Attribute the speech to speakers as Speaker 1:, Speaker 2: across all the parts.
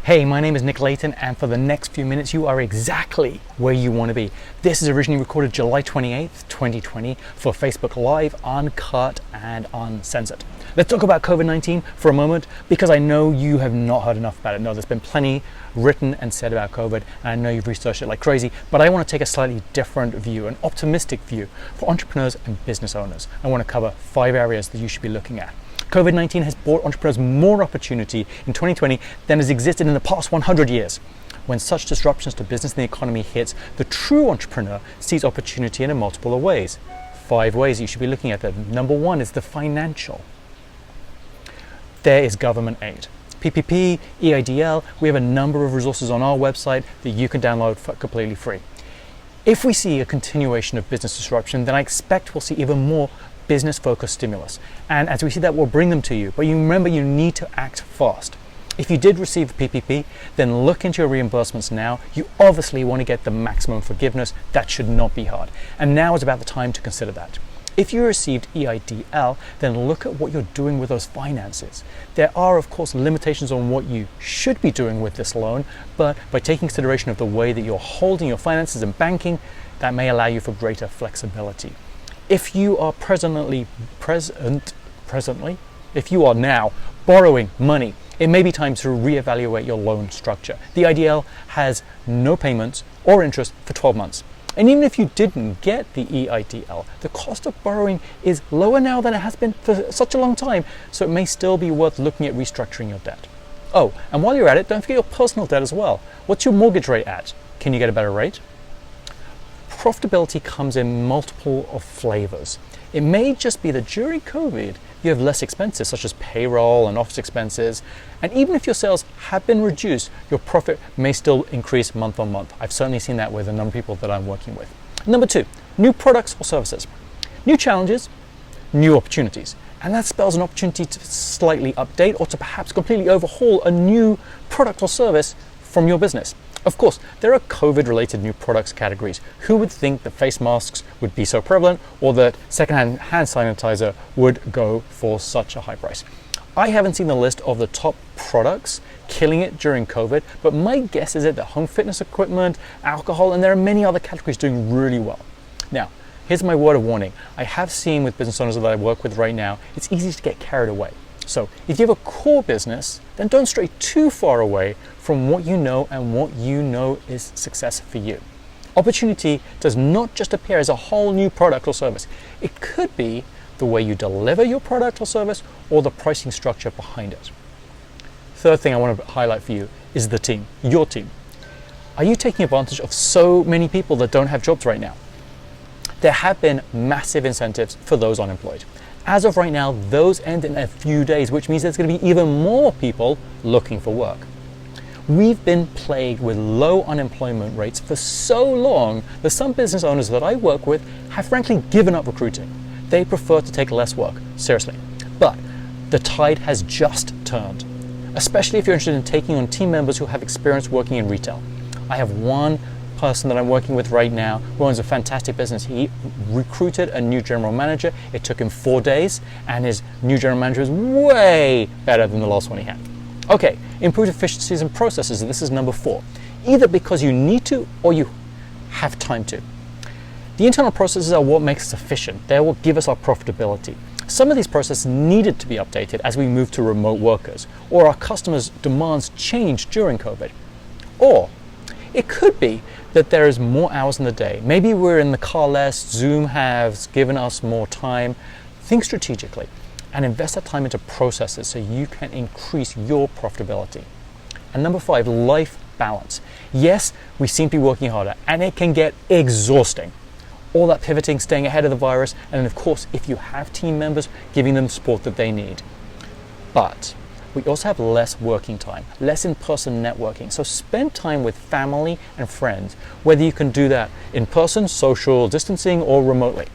Speaker 1: Hey, my name is Nick Layton, and for the next few minutes, you are exactly where you want to be. This is originally recorded July 28th, 2020 for Facebook Live, uncut and uncensored. Let's talk about COVID-19 for a moment, because I know you have not heard enough about it. No, there's been plenty written and said about COVID, and I know you've researched it like crazy, but I want to take a slightly different view, an optimistic view for entrepreneurs and business owners. I want to cover 5 areas that you should be looking at. COVID-19 has brought entrepreneurs more opportunity in 2020 than has existed in the past 100 years. When such disruptions to business and the economy hits, the true entrepreneur sees opportunity in a multiple of ways. 5 ways you should be looking at them. Number 1 is the financial. There is government aid. PPP, EIDL, we have a number of resources on our website that you can download for completely free. If we see a continuation of business disruption, then I expect we'll see even more business-focused stimulus. And as we see that, we'll bring them to you. But you remember, you need to act fast. If you did receive PPP, then look into your reimbursements now. You obviously want to get the maximum forgiveness. That should not be hard. And now is about the time to consider that. If you received EIDL, then look at what you're doing with those finances. There are, of course, limitations on what you should be doing with this loan, but by taking consideration of the way that you're holding your finances and banking, that may allow you for greater flexibility. If you are if you are now borrowing money, it may be time to reevaluate your loan structure. The EIDL has no payments or interest for 12 months. And even if you didn't get the EIDL, the cost of borrowing is lower now than it has been for such a long time, so it may still be worth looking at restructuring your debt. Oh, and while you're at it, don't forget your personal debt as well. What's your mortgage rate at? Can you get a better rate? Profitability comes in multiple of flavors. It may just be that during COVID, you have less expenses such as payroll and office expenses. And even if your sales have been reduced, your profit may still increase month on month. I've certainly seen that with a number of people that I'm working with. Number 2, new products or services. New challenges, new opportunities. And that spells an opportunity to slightly update or to perhaps completely overhaul a new product or service from your business. Of course, there are COVID-related new products categories. Who would think that face masks would be so prevalent, or that secondhand hand sanitizer would go for such a high price? I haven't seen the list of the top products killing it during COVID, but my guess is that the home fitness equipment, alcohol, and there are many other categories doing really well. Now, here's my word of warning. I have seen with business owners that I work with right now, it's easy to get carried away. So if you have a core business, then don't stray too far away from what you know and what you know is success for you. Opportunity does not just appear as a whole new product or service. It could be the way you deliver your product or service or the pricing structure behind it. Third thing I want to highlight for you is the team, your team. Are you taking advantage of so many people that don't have jobs right now? There have been massive incentives for those unemployed. As of right now, those end in a few days, which means there's going to be even more people looking for work. We've been plagued with low unemployment rates for so long that some business owners that I work with have frankly given up recruiting. They prefer to take less work, seriously. But the tide has just turned, especially if you're interested in taking on team members who have experience working in retail. I have one person that I'm working with right now who owns a fantastic business. He recruited a new general manager. It took him 4 days, and his new general manager is way better than the last one he had. Okay, improved efficiencies and processes. This is number 4. Either because you need to or you have time to. The internal processes are what makes us efficient. They will give us our profitability. Some of these processes needed to be updated as we move to remote workers, or our customers' demands changed during COVID. Or it could be that there is more hours in the day. Maybe we're in the car less, Zoom has given us more time. Think strategically and invest that time into processes so you can increase your profitability. And number 5, life balance. Yes, we seem to be working harder and it can get exhausting. All that pivoting, staying ahead of the virus, and then of course, if you have team members, giving them the support that they need. But we also have less working time, less in-person networking. So spend time with family and friends, whether you can do that in person, social distancing, or remotely.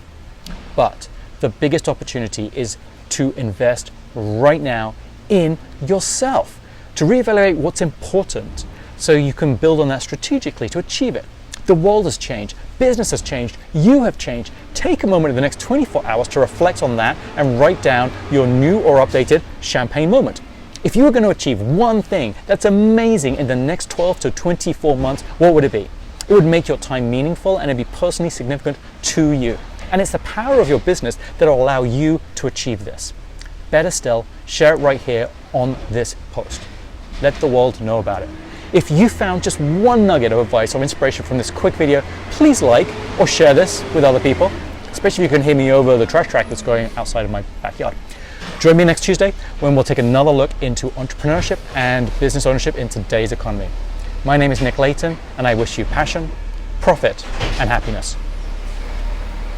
Speaker 1: But the biggest opportunity is to invest right now in yourself, to reevaluate what's important so you can build on that strategically to achieve it. The world has changed, business has changed, you have changed. Take a moment in the next 24 hours to reflect on that and write down your new or updated champagne moment. If you were going to achieve one thing that's amazing in the next 12 to 24 months, what would it be? It would make your time meaningful and it'd be personally significant to you. And it's the power of your business that will allow you to achieve this. Better still, share it right here on this post. Let the world know about it. If you found just one nugget of advice or inspiration from this quick video, please like or share this with other people, especially if you can hear me over the trash track that's going outside of my backyard. Join me next Tuesday when we'll take another look into entrepreneurship and business ownership in today's economy. My name is Nick Layton, and I wish you passion, profit, and happiness.